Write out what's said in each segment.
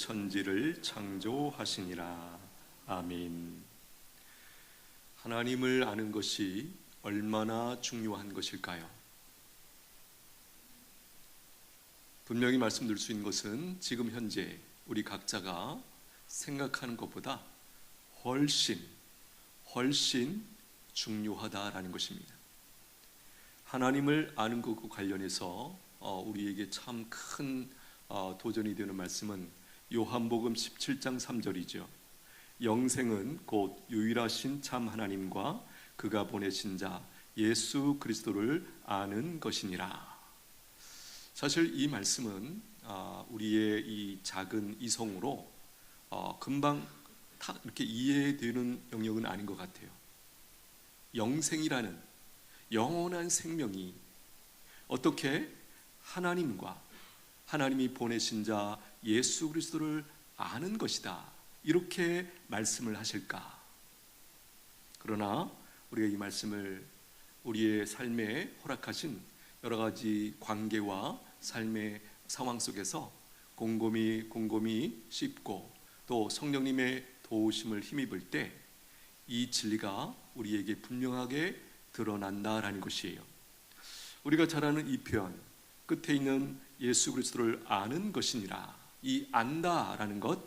천지를 창조하시니라. 아멘. 하나님을 아는 것이 얼마나 중요한 것일까요? 분명히 말씀드릴 수 있는 것은 지금 현재 우리 각자가 생각하는 것보다 훨씬 중요하다라는 것입니다. 하나님을 아는 것과 관련해서 우리에게 참 큰 도전이 되는 말씀은 요한복음 17장 3절이죠. 영생은 곧 유일하신 참 하나님과 그가 보내신 자 예수 그리스도를 아는 것이니라. 사실 이 말씀은 우리의 이 작은 이성으로 금방 탁 이렇게 이해되는 영역은 아닌 것 같아요. 영생이라는 영원한 생명이 어떻게 하나님과 하나님이 보내신 자 예수 그리스도를 아는 것이다, 이렇게 말씀을 하실까? 그러나 우리가 이 말씀을 우리의 삶에 허락하신 여러 가지 관계와 삶의 상황 속에서 곰곰이 씹고 또 성령님의 도우심을 힘입을 때 이 진리가 우리에게 분명하게 드러난다라는 것이에요. 우리가 잘 아는 이 표현 끝에 있는 예수 그리스도를 아는 것이니라, 이 안다라는 것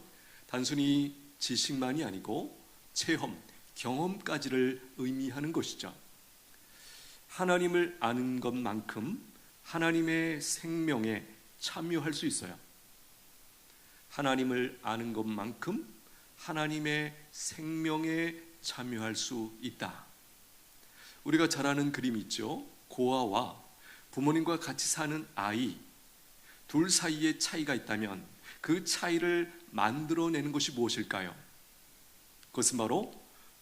단순히 지식만이 아니고 체험, 경험까지를 의미하는 것이죠. 하나님을 아는 것만큼 하나님의 생명에 참여할 수 있어요. 하나님을 아는 것만큼 하나님의 생명에 참여할 수 있다. 우리가 잘 아는 그림이 있죠. 고아와 부모님과 같이 사는 아이 둘 사이에 차이가 있다면 그 차이를 만들어내는 것이 무엇일까요? 그것은 바로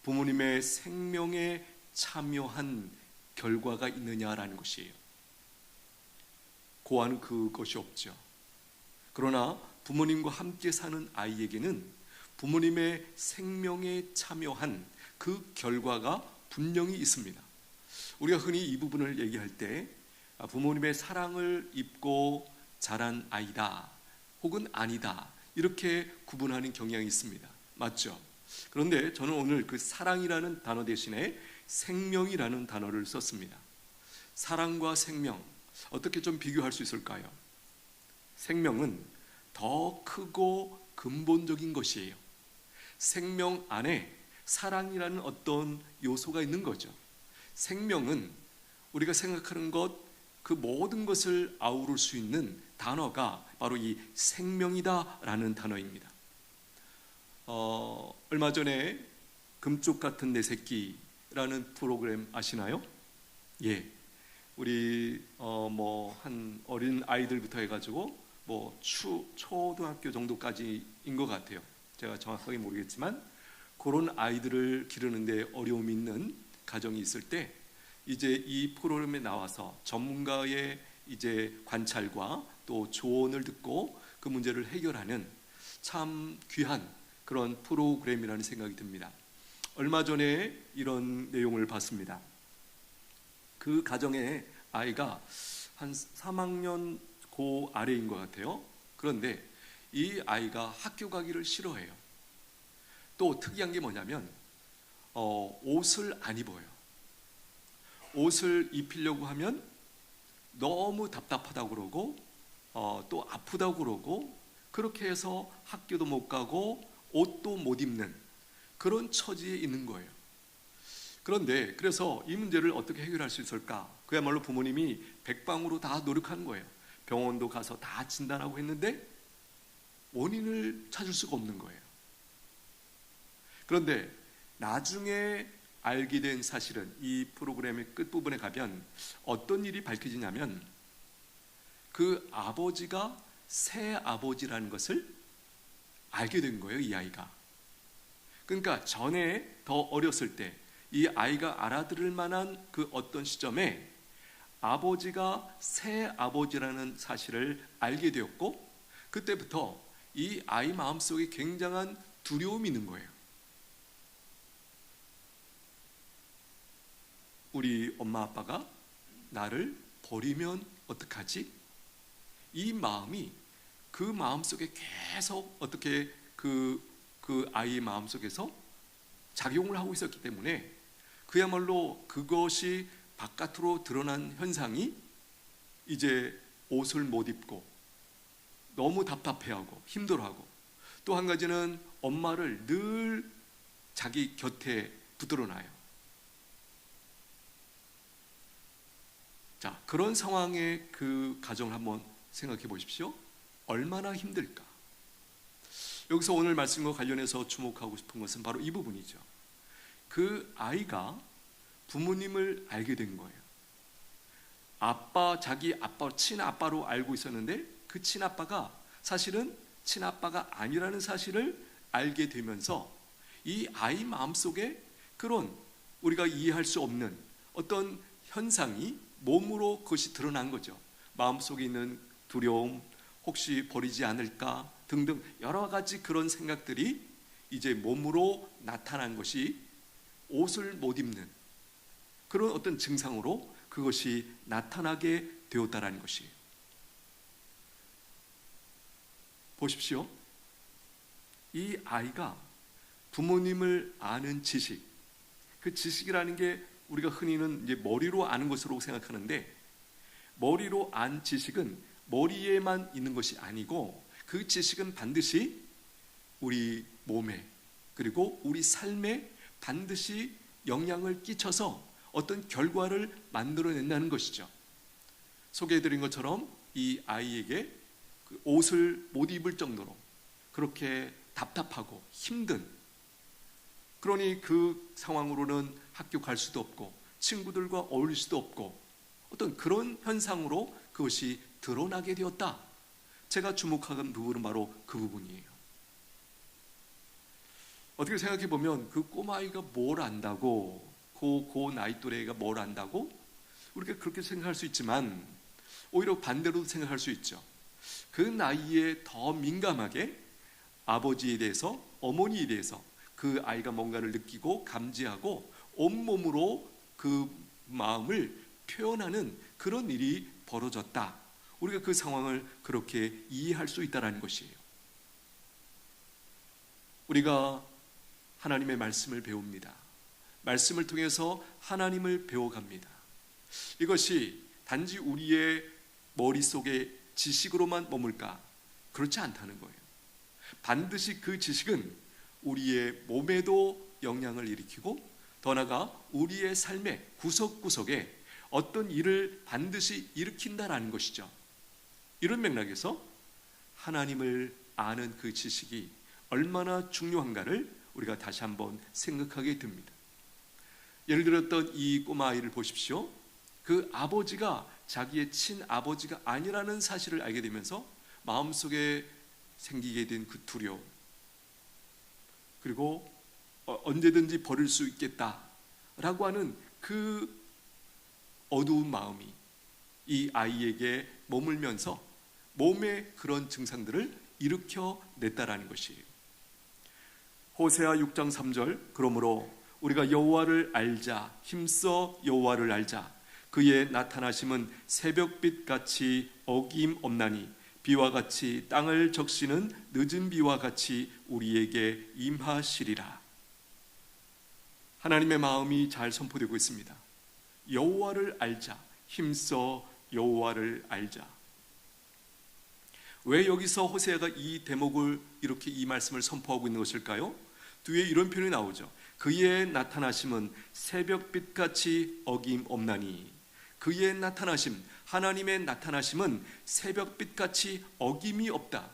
부모님의 생명에 참여한 결과가 있느냐라는 것이에요. 고아는 그것이 없죠. 그러나 부모님과 함께 사는 아이에게는 부모님의 생명에 참여한 그 결과가 분명히 있습니다. 우리가 흔히 이 부분을 얘기할 때 부모님의 사랑을 입고 자란 아이다 혹은 아니다, 이렇게 구분하는 경향이 있습니다. 맞죠? 그런데 저는 오늘 그 사랑이라는 단어 대신에 생명이라는 단어를 썼습니다. 사랑과 생명, 어떻게 좀 비교할 수 있을까요? 생명은 더 크고 근본적인 것이에요. 생명 안에 사랑이라는 어떤 요소가 있는 거죠. 생명은 우리가 생각하는 것, 그 모든 것을 아우를 수 있는 단어가 바로 이 생명이다라는 단어입니다. 얼마 전에 금쪽 같은 내 새끼라는 프로그램 아시나요? 예, 우리 한 어린 아이들부터 해가지고 초등학교 정도까지인 것 같아요. 제가 정확하게 모르겠지만 그런 아이들을 기르는데 어려움이 있는 가정이 있을 때 이제 이 프로그램에 나와서 전문가의 이제 관찰과 또 조언을 듣고 그 문제를 해결하는 참 귀한 그런 프로그램이라는 생각이 듭니다. 얼마 전에 이런 내용을 봤습니다. 그 가정의 아이가 한 3학년 고 아래인 것 같아요. 그런데 이 아이가 학교 가기를 싫어해요. 또 특이한 게 뭐냐면 옷을 안 입어요. 옷을 입히려고 하면 너무 답답하다고 그러고 또 아프다고 그러고, 그렇게 해서 학교도 못 가고 옷도 못 입는 그런 처지에 있는 거예요. 그런데 그래서 이 문제를 어떻게 해결할 수 있을까? 그야말로 부모님이 백방으로 다 노력하는 거예요. 병원도 가서 다 진단하고 했는데 원인을 찾을 수가 없는 거예요. 그런데 나중에 알게 된 사실은 이 프로그램의 끝부분에 가면 어떤 일이 밝혀지냐면 그 아버지가 새 아버지라는 것을 알게 된 거예요, 이 아이가. 그러니까 전에 더 어렸을 때 이 아이가 알아들을 만한 그 어떤 시점에 아버지가 새 아버지라는 사실을 알게 되었고, 그때부터 이 아이 마음속에 굉장한 두려움이 있는 거예요. 우리 엄마 아빠가 나를 버리면 어떡하지? 이 마음이 그 마음속에 계속 어떻게 그 아이의 마음속에서 작용을 하고 있었기 때문에 그야말로 그것이 바깥으로 드러난 현상이 이제 옷을 못 입고 너무 답답해하고 힘들어하고, 또 한 가지는 엄마를 늘 자기 곁에 붙들어놔요. 자, 그런 상황의 그 가정을 한번 생각해 보십시오. 얼마나 힘들까? 여기서 오늘 말씀과 관련해서 주목하고 싶은 것은 바로 이 부분이죠. 그 아이가 부모님을 알게 된 거예요. 자기 아빠, 친아빠로 알고 있었는데 그 친아빠가 사실은 친아빠가 아니라는 사실을 알게 되면서 이 아이 마음속에 그런 우리가 이해할 수 없는 어떤 현상이 몸으로 그것이 드러난 거죠. 마음속에 있는 두려움, 혹시 버리지 않을까 등등 여러 가지 그런 생각들이 이제 몸으로 나타난 것이 옷을 못 입는 그런 어떤 증상으로 그것이 나타나게 되었다라는 것이에요. 보십시오. 이 아이가 부모님을 아는 지식, 그 지식이라는 게 우리가 흔히는 이제 머리로 아는 것으로 생각하는데, 머리로 안 지식은 머리에만 있는 것이 아니고 그 지식은 반드시 우리 몸에 그리고 우리 삶에 반드시 영향을 끼쳐서 어떤 결과를 만들어낸다는 것이죠. 소개해드린 것처럼 이 아이에게 그 옷을 못 입을 정도로 그렇게 답답하고 힘든, 그러니 그 상황으로는 학교 갈 수도 없고 친구들과 어울릴 수도 없고 어떤 그런 현상으로 그것이 드러나게 되었다. 제가 주목하는 부분은 바로 그 부분이에요. 어떻게 생각해 보면 그 꼬마아이가 뭘 안다고, 그 나이 또래가 뭘 안다고 우리가 그렇게 생각할 수 있지만 오히려 반대로도 생각할 수 있죠. 그 나이에 더 민감하게 아버지에 대해서, 어머니에 대해서 그 아이가 뭔가를 느끼고 감지하고 온몸으로 그 마음을 표현하는 그런 일이 벌어졌다. 우리가 그 상황을 그렇게 이해할 수 있다는 것이에요. 우리가 하나님의 말씀을 배웁니다. 말씀을 통해서 하나님을 배워갑니다. 이것이 단지 우리의 머릿속에 지식으로만 머물까? 그렇지 않다는 거예요. 반드시 그 지식은 우리의 몸에도 영향을 일으키고 더 나아가 우리의 삶의 구석구석에 어떤 일을 반드시 일으킨다라는 것이죠. 이런 맥락에서 하나님을 아는 그 지식이 얼마나 중요한가를 우리가 다시 한번 생각하게 됩니다. 예를 들었던 이 꼬마 아이를 보십시오. 그 아버지가 자기의 친아버지가 아니라는 사실을 알게 되면서 마음속에 생기게 된 그 두려움, 그리고 언제든지 버릴 수 있겠다라고 하는 그 어두운 마음이 이 아이에게 머물면서 몸의 그런 증상들을 일으켜냈다라는 것이에요. 호세아 6장 3절, 그러므로 우리가 여호와를 알자, 힘써 여호와를 알자. 그의 나타나심은 새벽빛같이 어김없나니 비와 같이 땅을 적시는 늦은 비와 같이 우리에게 임하시리라. 하나님의 마음이 잘 선포되고 있습니다. 여호와를 알자, 힘써 여호와를 알자. 왜 여기서 호세아가 이 대목을 이렇게 이 말씀을 선포하고 있는 것일까요? 뒤에 이런 표현이 나오죠. 그의 나타나심은 새벽빛같이 어김없나니. 그의 나타나심, 하나님의 나타나심은 새벽빛같이 어김이 없다.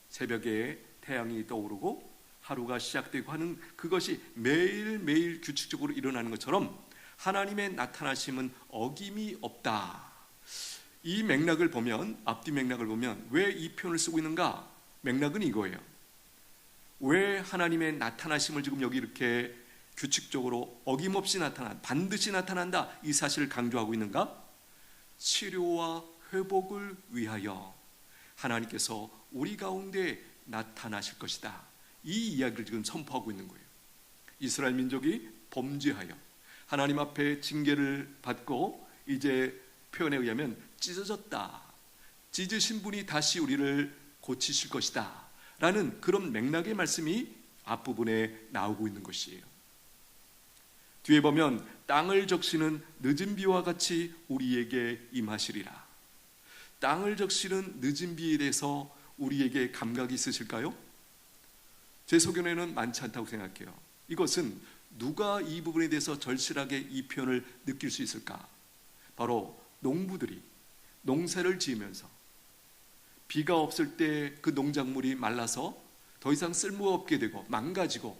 새벽에 태양이 떠오르고 하루가 시작되고 하는 그것이 매일매일 규칙적으로 일어나는 것처럼 하나님의 나타나심은 어김이 없다. 이 맥락을 보면, 앞뒤 맥락을 보면 왜 이 표현을 쓰고 있는가? 맥락은 이거예요. 왜 하나님의 나타나심을 지금 여기 이렇게 규칙적으로 어김없이 반드시 나타난다, 이 사실을 강조하고 있는가? 치료와 회복을 위하여 하나님께서 우리 가운데 나타나실 것이다. 이 이야기를 지금 선포하고 있는 거예요. 이스라엘 민족이 범죄하여 하나님 앞에 징계를 받고 이제 표현에 의하면 찢어졌다. 찢으신 분이 다시 우리를 고치실 것이다 라는 그런 맥락의 말씀이 앞부분에 나오고 있는 것이에요. 뒤에 보면 땅을 적시는 늦은 비와 같이 우리에게 임하시리라. 땅을 적시는 늦은 비에 대해서 우리에게 감각이 있으실까요? 제 소견에는 많지 않다고 생각해요. 이것은 누가 이 부분에 대해서 절실하게 이 표현을 느낄 수 있을까? 바로 농부들이 농사를 지으면서 비가 없을 때 그 농작물이 말라서 더 이상 쓸모가 없게 되고 망가지고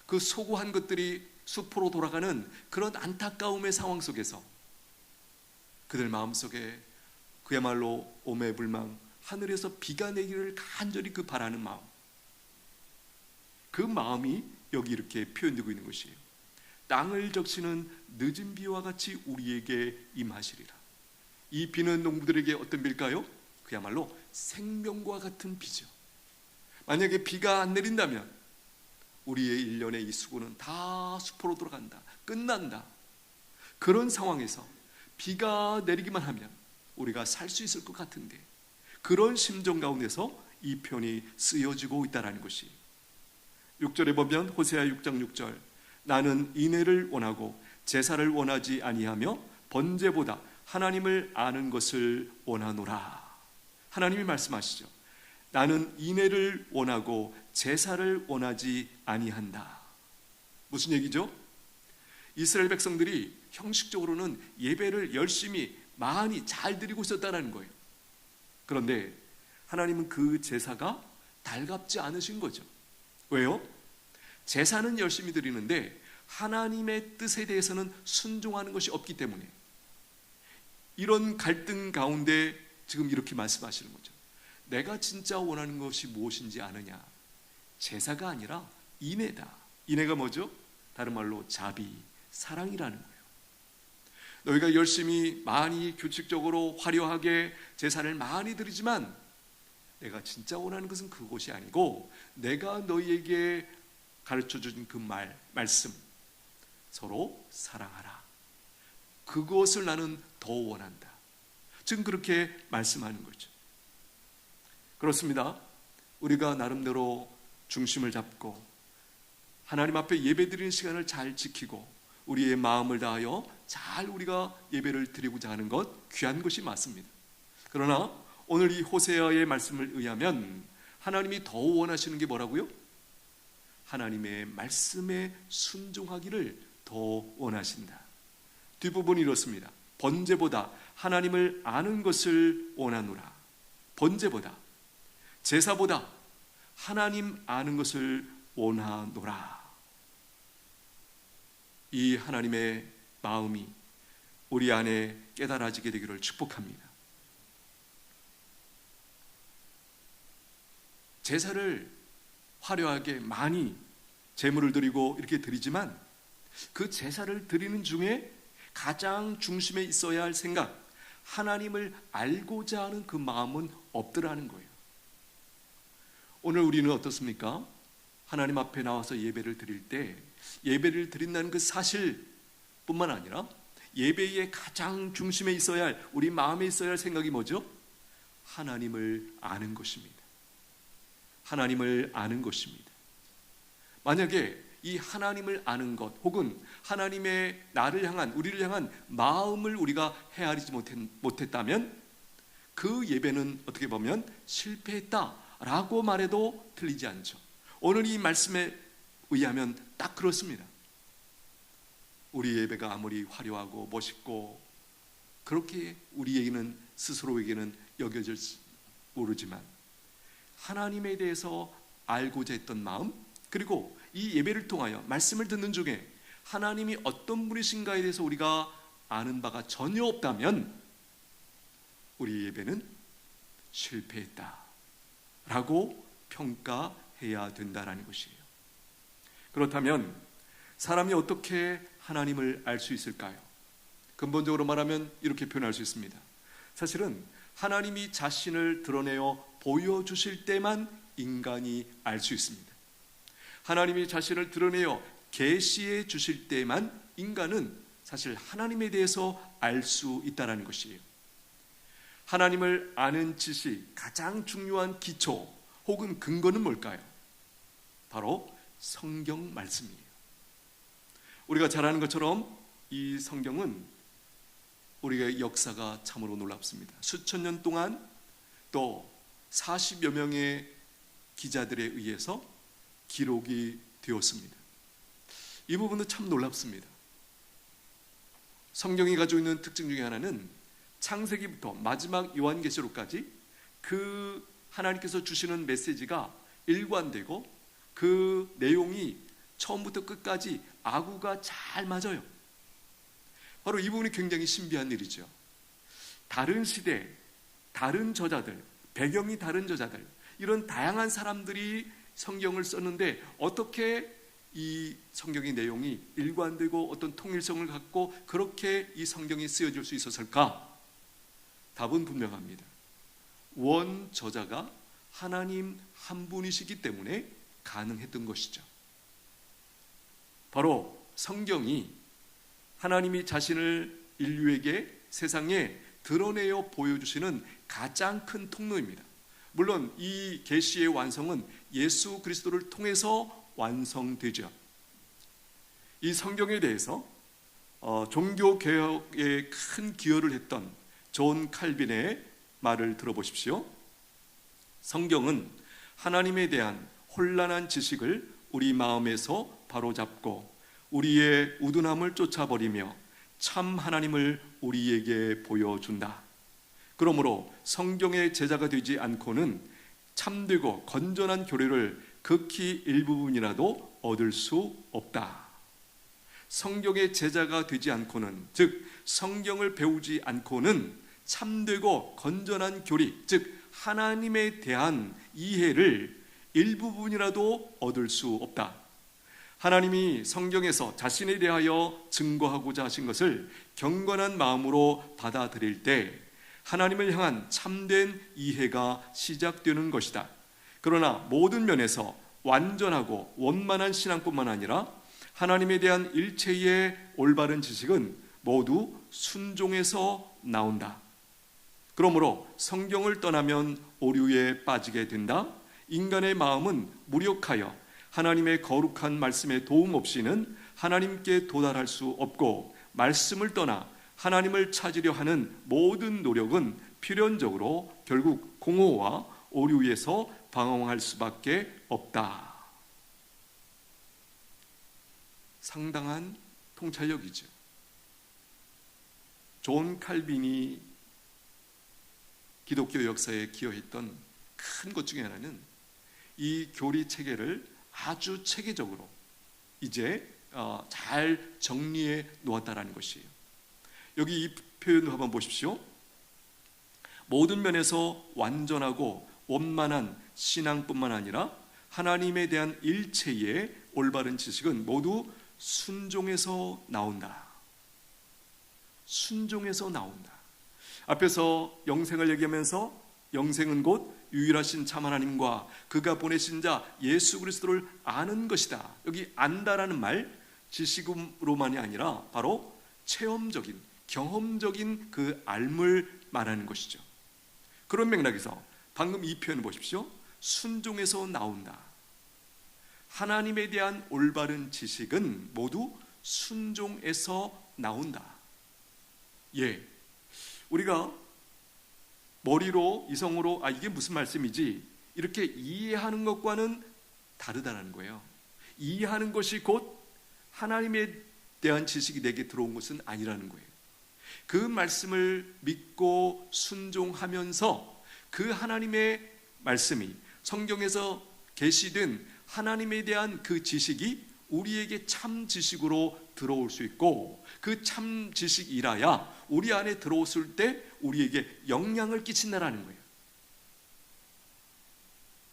그 소구한 것들이 숲으로 돌아가는 그런 안타까움의 상황 속에서 그들 마음속에 그야말로 오매불망 하늘에서 비가 내기를 간절히 그 바라는 마음, 그 마음이 여기 이렇게 표현되고 있는 것이에요. 땅을 적시는 늦은 비와 같이 우리에게 임하시리라. 이 비는 농부들에게 어떤 비일까요? 그야말로 생명과 같은 비죠. 만약에 비가 안 내린다면 우리의 일년의 이 수고는 다 숲으로 돌아간다, 끝난다. 그런 상황에서 비가 내리기만 하면 우리가 살 수 있을 것 같은데, 그런 심정 가운데서 이 표현이 쓰여지고 있다는 것이 6절에 보면 호세아 6장 6절, 나는 인애를 원하고 제사를 원하지 아니하며 번제보다 하나님을 아는 것을 원하노라. 하나님이 말씀하시죠. 나는 인애를 원하고 제사를 원하지 아니한다. 무슨 얘기죠? 이스라엘 백성들이 형식적으로는 예배를 열심히 많이 잘 드리고 있었다는 거예요. 그런데 하나님은 그 제사가 달갑지 않으신 거죠. 왜요? 제사는 열심히 드리는데 하나님의 뜻에 대해서는 순종하는 것이 없기 때문에 이런 갈등 가운데 지금 이렇게 말씀하시는 거죠. 내가 진짜 원하는 것이 무엇인지 아느냐? 제사가 아니라 인애다. 인애가 뭐죠? 다른 말로 자비, 사랑이라는 거예요. 너희가 열심히 많이 규칙적으로 화려하게 제사를 많이 드리지만 내가 진짜 원하는 것은 그것이 아니고, 내가 너희에게 가르쳐준 그 말씀, 서로 사랑하라. 그것을 나는 더 원한다. 지금 그렇게 말씀하는 거죠. 그렇습니다. 우리가 나름대로 중심을 잡고 하나님 앞에 예배드리는 시간을 잘 지키고 우리의 마음을 다하여 잘 우리가 예배를 드리고자 하는 것, 귀한 것이 맞습니다. 그러나 오늘 이 호세아의 말씀을 의하면 하나님이 더 원하시는 게 뭐라고요? 하나님의 말씀에 순종하기를 더 원하신다. 뒷부분이 이렇습니다. 번제보다 하나님을 아는 것을 원하노라. 번제보다, 제사보다 하나님 아는 것을 원하노라. 이 하나님의 마음이 우리 안에 깨달아지게 되기를 축복합니다. 제사를 화려하게 많이 제물을 드리고 이렇게 드리지만 그 제사를 드리는 중에 가장 중심에 있어야 할 생각, 하나님을 알고자 하는 그 마음은 없더라는 거예요. 오늘 우리는 어떻습니까? 하나님 앞에 나와서 예배를 드릴 때 예배를 드린다는 그 사실뿐만 아니라 예배의 가장 중심에 있어야 할, 우리 마음에 있어야 할 생각이 뭐죠? 하나님을 아는 것입니다. 하나님을 아는 것입니다. 만약에 이 하나님을 아는 것, 혹은 하나님의 나를 향한, 우리를 향한 마음을 우리가 헤아리지 못했다면 그 예배는 어떻게 보면 실패했다라고 말해도 틀리지 않죠. 오늘 이 말씀에 의하면 딱 그렇습니다. 우리 예배가 아무리 화려하고 멋있고 그렇게 우리에게는, 스스로에게는 여겨질지 모르지만 하나님에 대해서 알고자 했던 마음, 그리고 이 예배를 통하여 말씀을 듣는 중에 하나님이 어떤 분이신가에 대해서 우리가 아는 바가 전혀 없다면 우리 예배는 실패했다라고 평가해야 된다는 것이에요. 그렇다면 사람이 어떻게 하나님을 알 수 있을까요? 근본적으로 말하면 이렇게 표현할 수 있습니다. 사실은 하나님이 자신을 드러내어 보여주실 때만 인간이 알 수 있습니다. 하나님이 자신을 드러내어 계시해 주실 때만 인간은 사실 하나님에 대해서 알 수 있다는 것이에요. 하나님을 아는 지식 가장 중요한 기초 혹은 근거는 뭘까요? 바로 성경 말씀이에요. 우리가 잘 아는 것처럼 이 성경은 우리의 역사가 참으로 놀랍습니다. 수천 년 동안 또 40여 명의 기자들에 의해서 기록이 되었습니다. 이 부분도 참 놀랍습니다. 성경이 가지고 있는 특징 중에 하나는 창세기부터 마지막 요한계시록까지 그 하나님께서 주시는 메시지가 일관되고 그 내용이 처음부터 끝까지 아구가 잘 맞아요. 바로 이 부분이 굉장히 신비한 일이죠. 다른 시대, 다른 저자들, 배경이 다른 저자들, 이런 다양한 사람들이 성경을 썼는데 어떻게 이 성경의 내용이 일관되고 어떤 통일성을 갖고 그렇게 이 성경이 쓰여질 수 있었을까? 답은 분명합니다. 원 저자가 하나님 한 분이시기 때문에 가능했던 것이죠. 바로 성경이 하나님이 자신을 인류에게 세상에 드러내어 보여주시는 가장 큰 통로입니다. 물론 이 계시의 완성은 예수 그리스도를 통해서 완성되죠. 이 성경에 대해서 종교개혁에 큰 기여를 했던 존 칼빈의 말을 들어보십시오. 성경은 하나님에 대한 혼란한 지식을 우리 마음에서 바로잡고 우리의 우둔함을 쫓아버리며 참 하나님을 우리에게 보여준다. 그러므로 성경의 제자가 되지 않고는 참되고 건전한 교리를 극히 일부분이라도 얻을 수 없다. 성경의 제자가 되지 않고는, 즉 성경을 배우지 않고는 참되고 건전한 교리, 즉 하나님에 대한 이해를 일부분이라도 얻을 수 없다. 하나님이 성경에서 자신에 대하여 증거하고자 하신 것을 경건한 마음으로 받아들일 때 하나님을 향한 참된 이해가 시작되는 것이다. 그러나 모든 면에서 완전하고 원만한 신앙뿐만 아니라 하나님에 대한 일체의 올바른 지식은 모두 순종에서 나온다. 그러므로 성경을 떠나면 오류에 빠지게 된다. 인간의 마음은 무력하여 하나님의 거룩한 말씀에 도움 없이는 하나님께 도달할 수 없고, 말씀을 떠나 하나님을 찾으려 하는 모든 노력은 필연적으로 결국 공허와 오류에서 방황할 수밖에 없다. 상당한 통찰력이죠. 존 칼빈이 기독교 역사에 기여했던 큰 것 중에 하나는 이 교리 체계를 아주 체계적으로 이제 잘 정리해 놓았다라는 것이에요. 여기 이 표현도 한번 보십시오. 모든 면에서 완전하고 원만한 신앙뿐만 아니라 하나님에 대한 일체의 올바른 지식은 모두 순종에서 나온다. 순종에서 나온다. 앞에서 영생을 얘기하면서 영생은 곧 유일하신 참 하나님과 그가 보내신 자 예수 그리스도를 아는 것이다. 여기 안다라는 말 지식으로만이 아니라 바로 체험적인, 경험적인 그 알물 말하는 것이죠. 그런 맥락에서 방금 이 표현을 보십시오. 순종에서 나온다. 하나님에 대한 올바른 지식은 모두 순종에서 나온다. 예, 우리가 머리로 이성으로 이게 무슨 말씀이지 이렇게 이해하는 것과는 다르다는 거예요. 이해하는 것이 곧 하나님에 대한 지식이 내게 들어온 것은 아니라는 거예요. 그 말씀을 믿고 순종하면서 그 하나님의 말씀이 성경에서 계시된 하나님에 대한 그 지식이 우리에게 참 지식으로 들어올 수 있고, 그 참 지식이라야 우리 안에 들어왔을 때 우리에게 영향을 끼친다라는 거예요.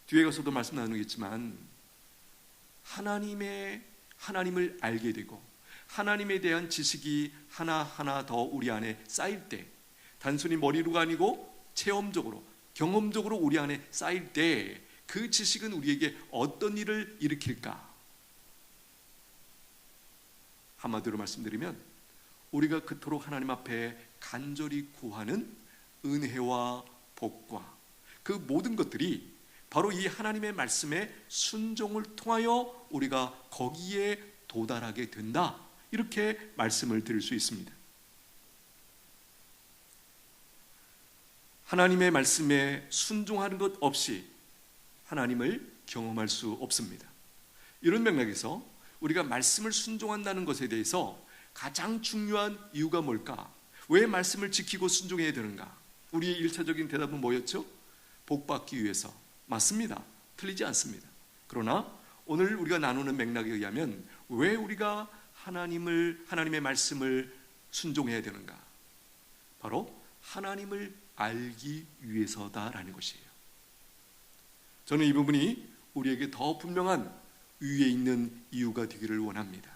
뒤에 가서도 말씀 나누겠지만 하나님을 알게 되고 하나님에 대한 지식이 하나하나 더 우리 안에 쌓일 때, 단순히 머리로가 아니고 체험적으로, 경험적으로 우리 안에 쌓일 때 그 지식은 우리에게 어떤 일을 일으킬까? 한마디로 말씀드리면 우리가 그토록 하나님 앞에 간절히 구하는 은혜와 복과 그 모든 것들이 바로 이 하나님의 말씀에 순종을 통하여 우리가 거기에 도달하게 된다, 이렇게 말씀을 드릴 수 있습니다. 하나님의 말씀에 순종하는 것 없이 하나님을 경험할 수 없습니다. 이런 맥락에서 우리가 말씀을 순종한다는 것에 대해서 가장 중요한 이유가 뭘까? 왜 말씀을 지키고 순종해야 되는가? 우리의 일차적인 대답은 뭐였죠? 복받기 위해서. 맞습니다. 틀리지 않습니다. 그러나 오늘 우리가 나누는 맥락에 의하면 왜 우리가 하나님의 말씀을 순종해야 되는가? 바로 하나님을 알기 위해서다라는 것이에요. 저는 이 부분이 우리에게 더 분명한 위에 있는 이유가 되기를 원합니다.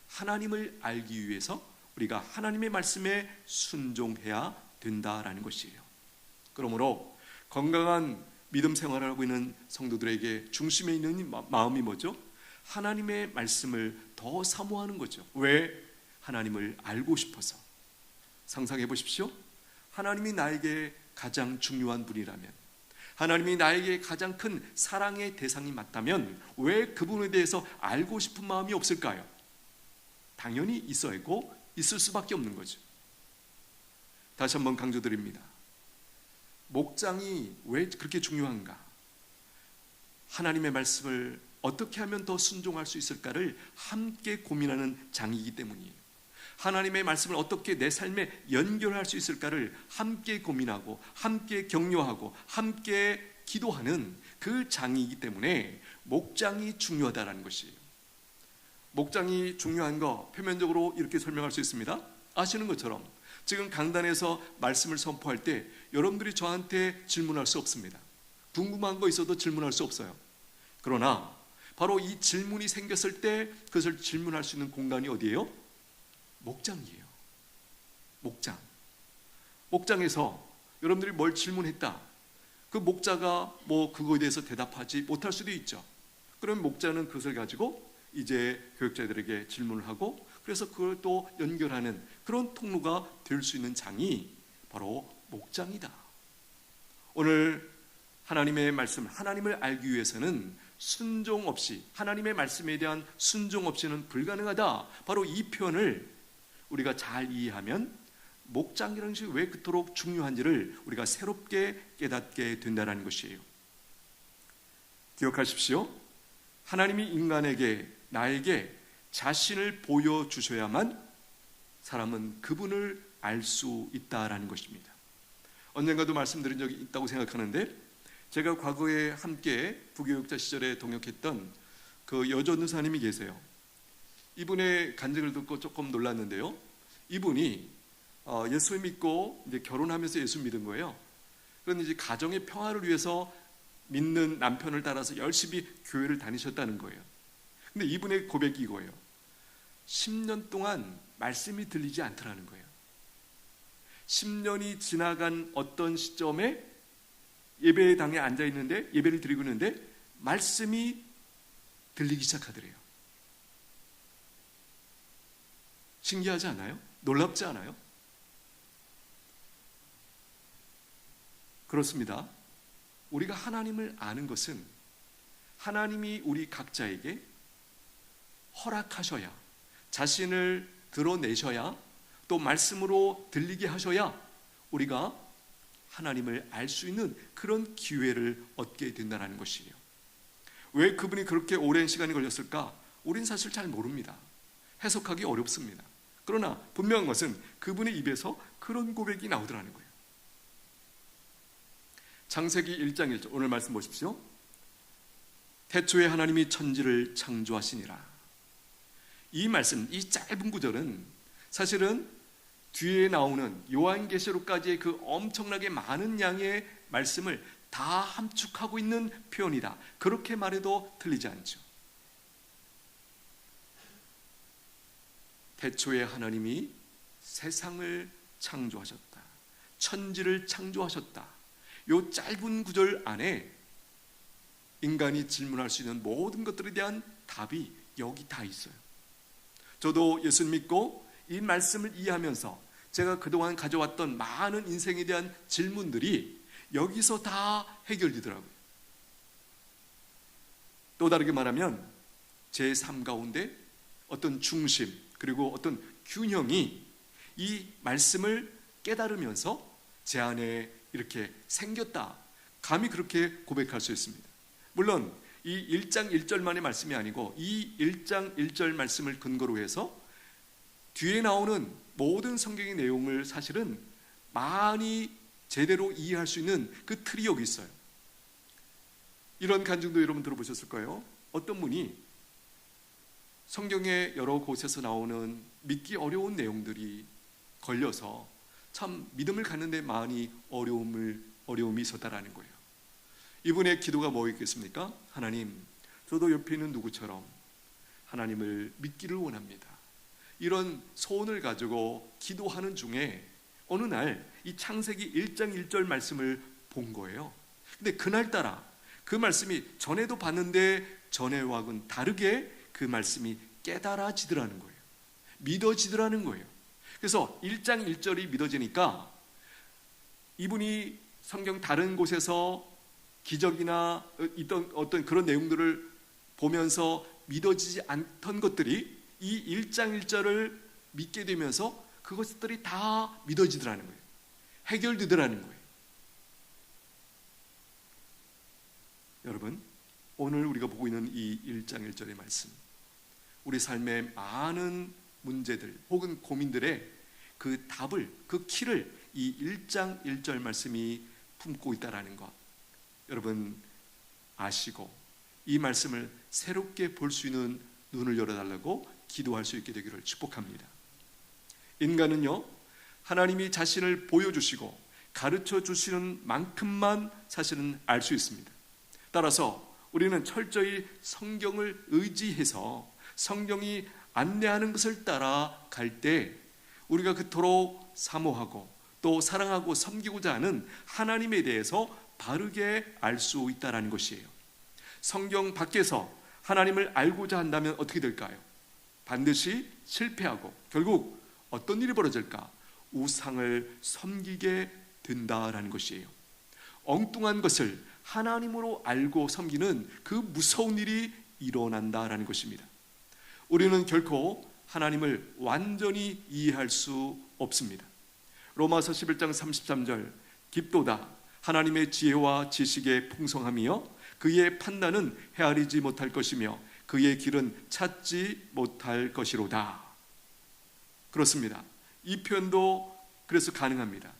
하나님을 알기 위해서 우리가 하나님의 말씀에 순종해야 된다라는 것이에요. 그러므로 건강한 믿음 생활을 하고 있는 성도들에게 중심에 있는 마음이 뭐죠? 하나님의 말씀을 더 사모하는 거죠. 왜? 하나님을 알고 싶어서. 상상해 보십시오. 하나님이 나에게 가장 중요한 분이라면, 하나님이 나에게 가장 큰 사랑의 대상이 맞다면 왜 그분에 대해서 알고 싶은 마음이 없을까요? 당연히 있어야 했고 있을 수밖에 없는 거죠. 다시 한번 강조드립니다. 목장이 왜 그렇게 중요한가? 하나님의 말씀을 어떻게 하면 더 순종할 수 있을까를 함께 고민하는 장이기 때문이에요. 하나님의 말씀을 어떻게 내 삶에 연결할 수 있을까를 함께 고민하고 함께 격려하고 함께 기도하는 그 장이기 때문에 목장이 중요하다는 것이에요. 목장이 중요한 거 표면적으로 이렇게 설명할 수 있습니다. 아시는 것처럼 지금 강단에서 말씀을 선포할 때 여러분들이 저한테 질문할 수 없습니다. 궁금한 거 있어도 질문할 수 없어요. 그러나 바로 이 질문이 생겼을 때 그것을 질문할 수 있는 공간이 어디예요? 목장이에요. 목장. 목장에서 여러분들이 뭘 질문했다. 그 목자가 뭐 그거에 대해서 대답하지 못할 수도 있죠. 그럼 목자는 그것을 가지고 이제 교육자들에게 질문을 하고 그래서 그걸 또 연결하는 그런 통로가 될 수 있는 장이 바로 목장이다. 오늘 하나님의 말씀, 하나님을 알기 위해서는 순종 없이, 하나님의 말씀에 대한 순종 없이는 불가능하다. 바로 이 표현을 우리가 잘 이해하면 목장이라는 것이 왜 그토록 중요한지를 우리가 새롭게 깨닫게 된다는 것이에요. 기억하십시오. 하나님이 인간에게, 나에게 자신을 보여주셔야만 사람은 그분을 알 수 있다라는 것입니다. 언젠가도 말씀드린 적이 있다고 생각하는데, 제가 과거에 함께 부교육자 시절에 동역했던 그 여전우사님이 계세요. 이분의 간증을 듣고 조금 놀랐는데요. 이분이 예수 믿고 이제 결혼하면서 예수 믿은 거예요. 그런데 이제 가정의 평화를 위해서 믿는 남편을 따라서 열심히 교회를 다니셨다는 거예요. 근데 이분의 고백이 이거예요. 10년 동안 말씀이 들리지 않더라는 거예요. 10년이 지나간 어떤 시점에 예배당에 앉아 있는데, 예배를 드리고 있는데 말씀이 들리기 시작하더래요. 신기하지 않아요? 놀랍지 않아요? 그렇습니다. 우리가 하나님을 아는 것은 하나님이 우리 각자에게 허락하셔야, 자신을 드러내셔야, 또 말씀으로 들리게 하셔야 우리가 하나님을 알 수 있는 그런 기회를 얻게 된다는 것이에요. 왜 그분이 그렇게 오랜 시간이 걸렸을까? 우린 사실 잘 모릅니다. 해석하기 어렵습니다. 그러나 분명한 것은 그분의 입에서 그런 고백이 나오더라는 거예요. 창세기 1장 1절, 오늘 말씀 보십시오. 태초에 하나님이 천지를 창조하시니라. 이 말씀, 이 짧은 구절은 사실은 뒤에 나오는 요한계시록까지의 그 엄청나게 많은 양의 말씀을 다 함축하고 있는 표현이다. 그렇게 말해도 틀리지 않죠. 태초에 하나님이 세상을 창조하셨다. 천지를 창조하셨다. 이 짧은 구절 안에 인간이 질문할 수 있는 모든 것들에 대한 답이 여기 다 있어요. 저도 예수 믿고 이 말씀을 이해하면서 제가 그동안 가져왔던 많은 인생에 대한 질문들이 여기서 다 해결되더라고요. 또 다르게 말하면 제 삶 가운데 어떤 중심 그리고 어떤 균형이 이 말씀을 깨달으면서 제 안에 이렇게 생겼다. 감히 그렇게 고백할 수 있습니다. 물론 이 1장 1절만의 말씀이 아니고 이 1장 1절 말씀을 근거로 해서 뒤에 나오는 모든 성경의 내용을 사실은 많이 제대로 이해할 수 있는 그 틀이 여기 있어요. 이런 간증도 여러분 들어보셨을 거예요. 어떤 분이 성경의 여러 곳에서 나오는 믿기 어려운 내용들이 걸려서 참 믿음을 갖는데 많이 어려움이 있었다라는 거예요. 이분의 기도가 뭐였겠습니까? 하나님, 저도 옆에 있는 누구처럼 하나님을 믿기를 원합니다. 이런 소원을 가지고 기도하는 중에 어느 날 이 창세기 1장 1절 말씀을 본 거예요. 근데 그날따라 그 말씀이 전에도 봤는데 전에와는 다르게 그 말씀이 깨달아지더라는 거예요. 믿어지더라는 거예요. 그래서 1장 1절이 믿어지니까 이분이 성경 다른 곳에서 기적이나 있던 어떤 그런 내용들을 보면서 믿어지지 않던 것들이 이 1장 1절을 믿게 되면서 그것들이 다 믿어지더라는 거예요. 해결되더라는 거예요. 여러분, 오늘 우리가 보고 있는 이 1장 1절의 말씀, 우리 삶의 많은 문제들 혹은 고민들의 그 답을, 그 키를 이 1장 1절 말씀이 품고 있다는 것, 여러분 아시고 이 말씀을 새롭게 볼 수 있는 눈을 열어달라고 기도할 수 있게 되기를 축복합니다. 인간은요, 하나님이 자신을 보여주시고 가르쳐 주시는 만큼만 사실은 알 수 있습니다. 따라서 우리는 철저히 성경을 의지해서 성경이 안내하는 것을 따라 갈 때 우리가 그토록 사모하고 또 사랑하고 섬기고자 하는 하나님에 대해서 바르게 알 수 있다는 것이에요. 성경 밖에서 하나님을 알고자 한다면 어떻게 될까요? 반드시 실패하고 결국 어떤 일이 벌어질까? 우상을 섬기게 된다라는 것이에요. 엉뚱한 것을 하나님으로 알고 섬기는 그 무서운 일이 일어난다라는 것입니다. 우리는 결코 하나님을 완전히 이해할 수 없습니다. 로마서 11장 33절, 깊도다 하나님의 지혜와 지식의 풍성함이여 그의 판단은 헤아리지 못할 것이며 그의 길은 찾지 못할 것이로다. 그렇습니다. 이 표현도 그래서 가능합니다.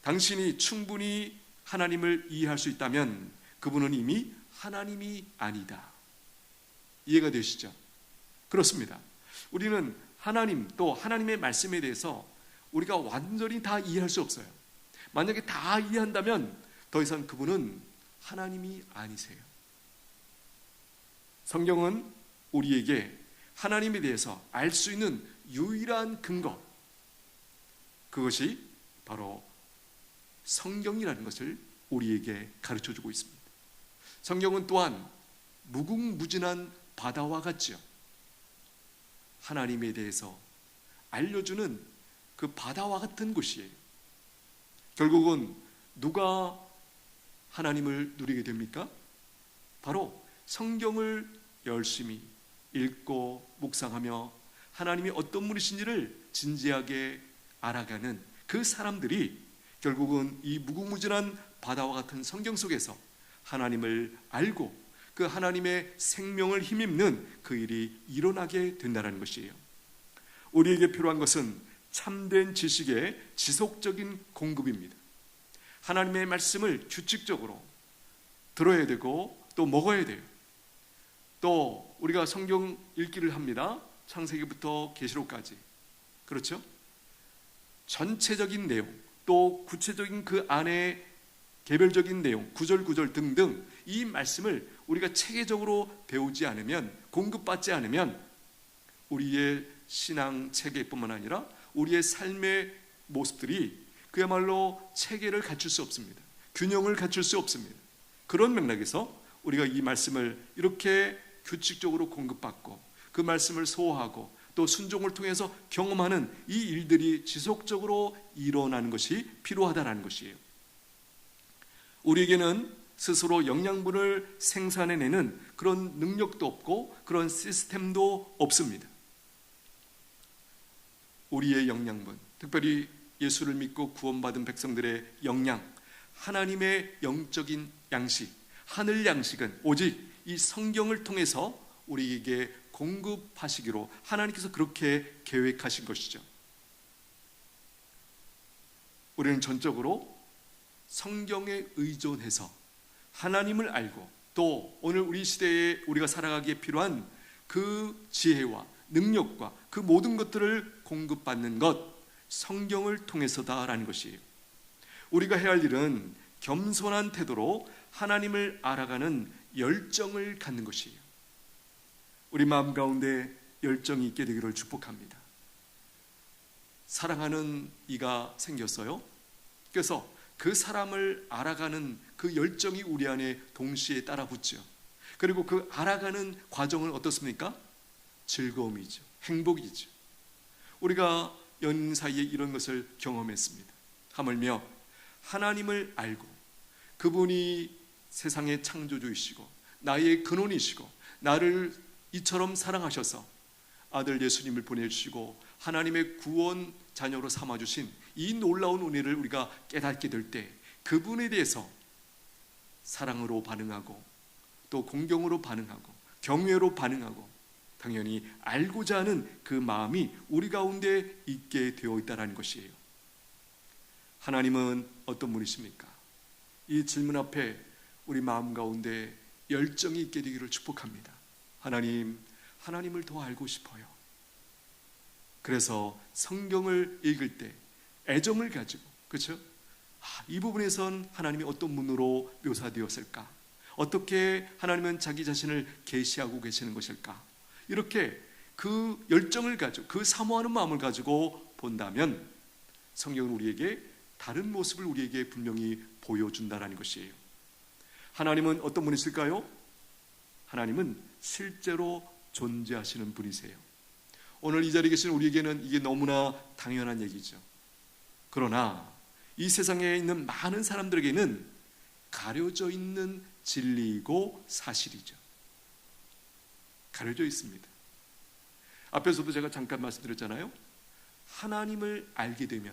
당신이 충분히 하나님을 이해할 수 있다면 그분은 이미 하나님이 아니다. 이해가 되시죠? 그렇습니다. 우리는 하나님 또 하나님의 말씀에 대해서 우리가 완전히 다 이해할 수 없어요. 만약에 다 이해한다면 더 이상 그분은 하나님이 아니세요. 성경은 우리에게 하나님에 대해서 알 수 있는 유일한 근거, 그것이 바로 성경이라는 것을 우리에게 가르쳐주고 있습니다. 성경은 또한 무궁무진한 바다와 같지요. 하나님에 대해서 알려주는 그 바다와 같은 곳이에요. 결국은 누가 하나님을 누리게 됩니까? 바로 성경을 열심히 읽고 묵상하며 하나님이 어떤 분이신지를 진지하게 알아가는 그 사람들이 결국은 이 무궁무진한 바다와 같은 성경 속에서 하나님을 알고 그 하나님의 생명을 힘입는 그 일이 일어나게 된다는 것이에요. 우리에게 필요한 것은 참된 지식의 지속적인 공급입니다. 하나님의 말씀을 규칙적으로 들어야 되고 또 먹어야 돼요. 또 우리가 성경 읽기를 합니다. 창세기부터 계시록까지. 그렇죠? 전체적인 내용, 또 구체적인 그 안에 개별적인 내용, 구절 등등 이 말씀을 우리가 체계적으로 배우지 않으면, 공급받지 않으면 우리의 신앙 체계뿐만 아니라 우리의 삶의 모습들이 그야말로 체계를 갖출 수 없습니다. 균형을 갖출 수 없습니다. 그런 맥락에서 우리가 이 말씀을 이렇게 규칙적으로 공급받고 그 말씀을 소화하고 또 순종을 통해서 경험하는 이 일들이 지속적으로 일어나는 것이 필요하다는 것이에요. 우리에게는 스스로 영양분을 생산해내는 그런 능력도 없고 그런 시스템도 없습니다. 우리의 영양분, 특별히 예수를 믿고 구원받은 백성들의 영양, 하나님의 영적인 양식, 하늘 양식은 오직 이 성경을 통해서 우리에게 공급하시기로 하나님께서 그렇게 계획하신 것이죠. 우리는 전적으로 성경에 의존해서 하나님을 알고 또 오늘 우리 시대에 우리가 살아가기에 필요한 그 지혜와 능력과 그 모든 것들을 공급받는 것, 성경을 통해서다라는 것이에요. 우리가 해야 할 일은 겸손한 태도로 하나님을 알아가는 열정을 갖는 것이에요. 우리 마음 가운데 열정이 있게 되기를 축복합니다. 사랑하는 이가 생겼어요. 그래서 그 사람을 알아가는 그 열정이 우리 안에 동시에 따라붙죠. 그리고 그 알아가는 과정은 어떻습니까? 즐거움이죠. 행복이죠. 우리가 연인 사이에 이런 것을 경험했습니다. 하물며 하나님을 알고 그분이 세상의 창조주이시고 나의 근원이시고 나를 이처럼 사랑하셔서 아들 예수님을 보내주시고 하나님의 구원 자녀로 삼아주신 이 놀라운 은혜를 우리가 깨닫게 될 때 그분에 대해서 사랑으로 반응하고 또 공경으로 반응하고 경외로 반응하고 당연히 알고자 하는 그 마음이 우리 가운데 있게 되어 있다는 것이에요. 하나님은 어떤 분이십니까? 이 질문 앞에 우리 마음 가운데 열정이 있게 되기를 축복합니다. 하나님을 더 알고 싶어요. 그래서 성경을 읽을 때 애정을 가지고, 그렇죠? 이 부분에선 하나님이 어떤 분으로 묘사되었을까? 어떻게 하나님은 자기 자신을 계시하고 계시는 것일까? 이렇게 그 열정을 가지고 그 사모하는 마음을 가지고 본다면 성경은 우리에게 다른 모습을 우리에게 분명히 보여준다는 것이에요. 하나님은 어떤 분이실까요? 하나님은 실제로 존재하시는 분이세요. 오늘 이 자리에 계신 우리에게는 이게 너무나 당연한 얘기죠. 그러나 이 세상에 있는 많은 사람들에게는 가려져 있는 진리이고 사실이죠. 가려져 있습니다. 앞에서도 제가 잠깐 말씀드렸잖아요. 하나님을 알게 되면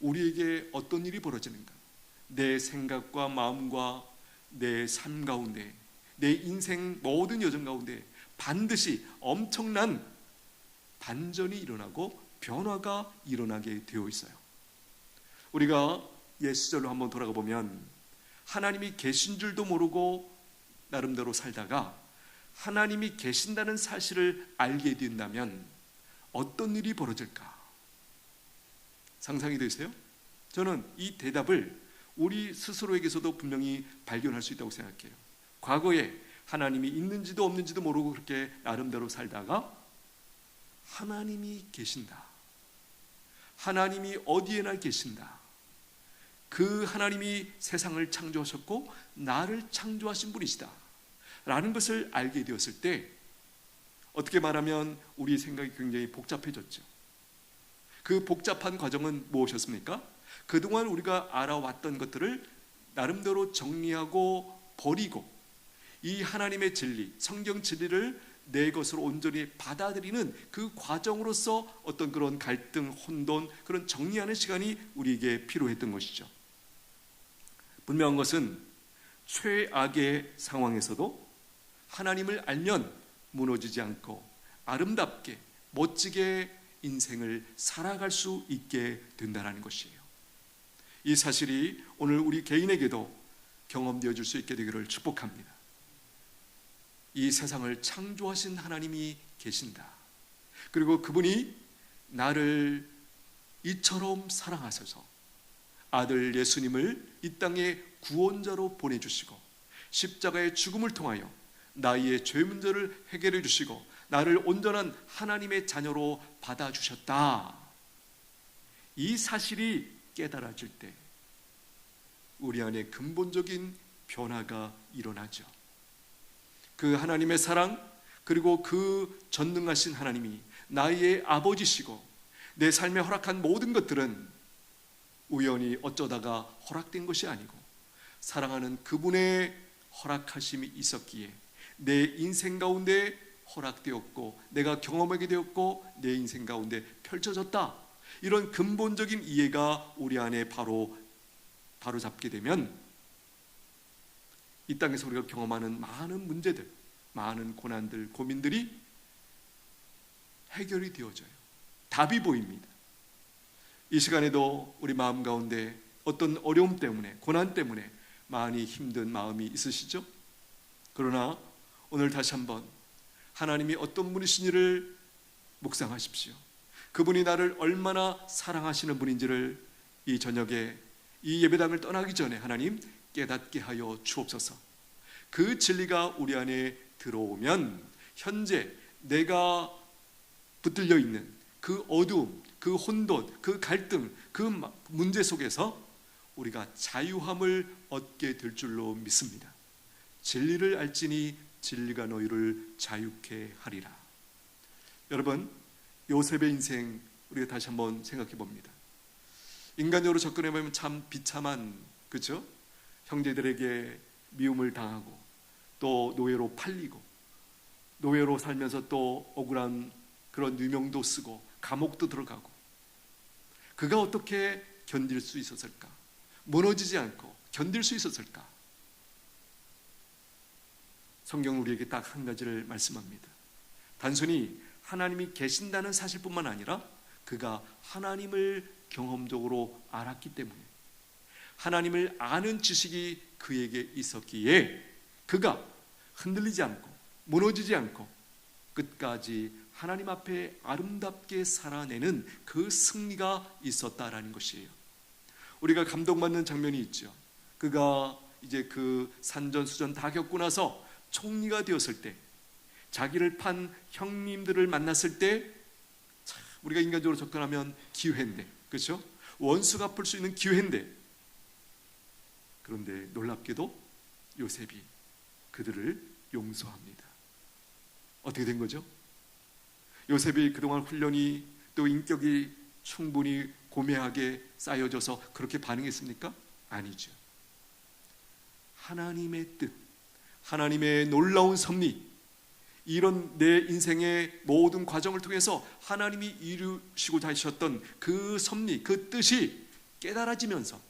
우리에게 어떤 일이 벌어지는가? 내 생각과 마음과 내 삶 가운데, 내 인생 모든 여정 가운데 반드시 엄청난 반전이 일어나고 변화가 일어나게 되어 있어요. 우리가 옛 시절로 한번 돌아가 보면 하나님이 계신 줄도 모르고 나름대로 살다가 하나님이 계신다는 사실을 알게 된다면 어떤 일이 벌어질까? 상상이 되세요? 저는 이 대답을 우리 스스로에게서도 분명히 발견할 수 있다고 생각해요. 과거에 하나님이 있는지도 없는지도 모르고 그렇게 나름대로 살다가 하나님이 계신다. 하나님이 어디에나 계신다. 그 하나님이 세상을 창조하셨고 나를 창조하신 분이시다 라는 것을 알게 되었을 때 어떻게 말하면 우리 생각이 굉장히 복잡해졌죠. 그 복잡한 과정은 무엇이었습니까? 그동안 우리가 알아왔던 것들을 나름대로 정리하고 버리고 이 하나님의 진리, 성경 진리를 내 것으로 온전히 받아들이는 그 과정으로서 어떤 그런 갈등, 혼돈, 그런 정리하는 시간이 우리에게 필요했던 것이죠. 분명한 것은 최악의 상황에서도 하나님을 알면 무너지지 않고 아름답게 멋지게 인생을 살아갈 수 있게 된다는 것이에요. 이 사실이 오늘 우리 개인에게도 경험되어 줄 수 있게 되기를 축복합니다. 이 세상을 창조하신 하나님이 계신다. 그리고 그분이 나를 이처럼 사랑하셔서 아들 예수님을 이 땅에 구원자로 보내주시고 십자가의 죽음을 통하여 나의 죄 문제를 해결해 주시고 나를 온전한 하나님의 자녀로 받아주셨다. 이 사실이 깨달아질 때 우리 안에 근본적인 변화가 일어나죠. 그 하나님의 사랑, 그리고 그 전능하신 하나님이 나의 아버지시고 내 삶에 허락한 모든 것들은 우연히 어쩌다가 허락된 것이 아니고 사랑하는 그분의 허락하심이 있었기에 내 인생 가운데 허락되었고 내가 경험하게 되었고 내 인생 가운데 펼쳐졌다. 이런 근본적인 이해가 우리 안에 바로 잡게 되면 이 땅에서 우리가 경험하는 많은 문제들, 많은 고난들, 고민들이 해결이 되어져요. 답이 보입니다. 이 시간에도 우리 마음 가운데 어떤 어려움 때문에, 고난 때문에 많이 힘든 마음이 있으시죠? 그러나 오늘 다시 한번 하나님이 어떤 분이신지를 묵상하십시오. 그분이 나를 얼마나 사랑하시는 분인지를 이 저녁에 이 예배당을 떠나기 전에 하나님 깨닫게 하여 주옵소서. 그 진리가 우리 안에 들어오면 현재 내가 붙들려 있는 그 어두움, 그 혼돈, 그 갈등, 그 문제 속에서 우리가 자유함을 얻게 될 줄로 믿습니다. 진리를 알지니 진리가 너희를 자유케 하리라. 여러분, 요셉의 인생 우리가 다시 한번 생각해 봅니다. 인간적으로 접근해 보면 참 비참한, 그렇죠? 형제들에게 미움을 당하고 또 노예로 팔리고 노예로 살면서 또 억울한 그런 누명도 쓰고 감옥도 들어가고 그가 어떻게 견딜 수 있었을까? 무너지지 않고 견딜 수 있었을까? 성경은 우리에게 딱 한 가지를 말씀합니다. 단순히 하나님이 계신다는 사실뿐만 아니라 그가 하나님을 경험적으로 알았기 때문에 하나님을 아는 지식이 그에게 있었기에 그가 흔들리지 않고 무너지지 않고 끝까지 하나님 앞에 아름답게 살아내는 그 승리가 있었다라는 것이에요. 우리가 감동받는 장면이 있죠. 그가 이제 그 산전수전 다 겪고 나서 총리가 되었을 때 자기를 판 형님들을 만났을 때 우리가 인간적으로 접근하면 기회인데, 그렇죠? 원수 갚을 수 있는 기회인데 그런데 놀랍게도 요셉이 그들을 용서합니다. 어떻게 된 거죠? 요셉이 그동안 훈련이 또 인격이 충분히 고매하게 쌓여져서 그렇게 반응했습니까? 아니죠. 하나님의 뜻, 하나님의 놀라운 섭리, 이런 내 인생의 모든 과정을 통해서 하나님이 이루시고자 하셨던 그 섭리, 그 뜻이 깨달아지면서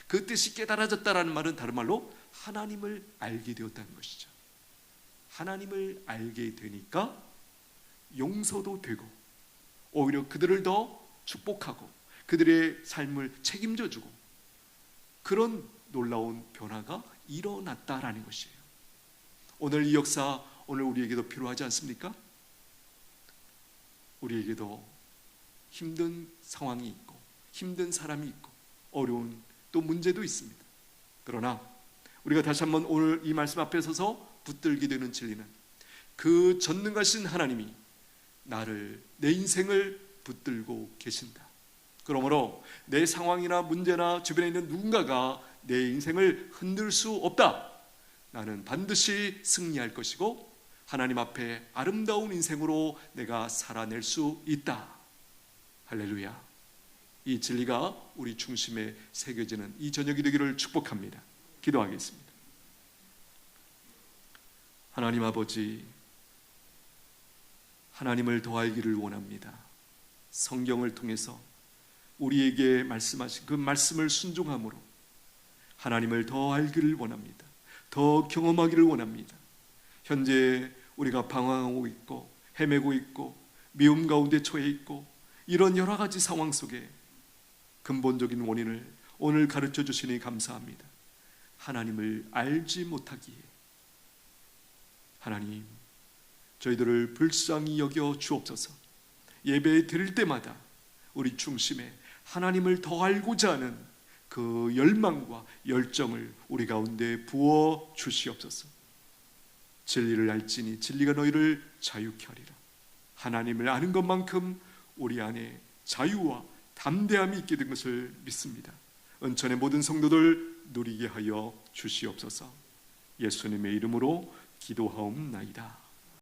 그 뜻이 깨달아졌다라는 말은 다른 말로 하나님을 알게 되었다는 것이죠. 하나님을 알게 되니까 용서도 되고 오히려 그들을 더 축복하고 그들의 삶을 책임져주고 그런 놀라운 변화가 일어났다라는 것이에요. 오늘 이 역사 오늘 우리에게도 필요하지 않습니까? 우리에게도 힘든 상황이 있고 힘든 사람이 있고 어려운 또 문제도 있습니다. 그러나 우리가 다시 한번 오늘 이 말씀 앞에 서서 붙들게 되는 진리는 그 전능하신 하나님이 나를, 내 인생을 붙들고 계신다. 그러므로 내 상황이나 문제나 주변에 있는 누군가가 내 인생을 흔들 수 없다. 나는 반드시 승리할 것이고 하나님 앞에 아름다운 인생으로 내가 살아낼 수 있다. 할렐루야. 이 진리가 우리 중심에 새겨지는 이 저녁이 되기를 축복합니다. 기도하겠습니다. 하나님 아버지, 하나님을 더 알기를 원합니다. 성경을 통해서 우리에게 말씀하신 그 말씀을 순종함으로 하나님을 더 알기를 원합니다. 더 경험하기를 원합니다. 현재 우리가 방황하고 있고 헤매고 있고 미움 가운데 처해 있고 이런 여러 가지 상황 속에 근본적인 원인을 오늘 가르쳐 주시니 감사합니다. 하나님을 알지 못하기에 하나님, 저희들을 불쌍히 여겨 주옵소서. 예배 드릴 때마다 우리 중심에 하나님을 더 알고자 하는 그 열망과 열정을 우리 가운데 부어 주시옵소서. 진리를 알지니 진리가 너희를 자유케 하리라. 하나님을 아는 것만큼 우리 안에 자유와 담대함이 있게 된 것을 믿습니다. 은천의 모든 성도들 누리게 하여 주시옵소서. 예수님의 이름으로 기도하옵나이다.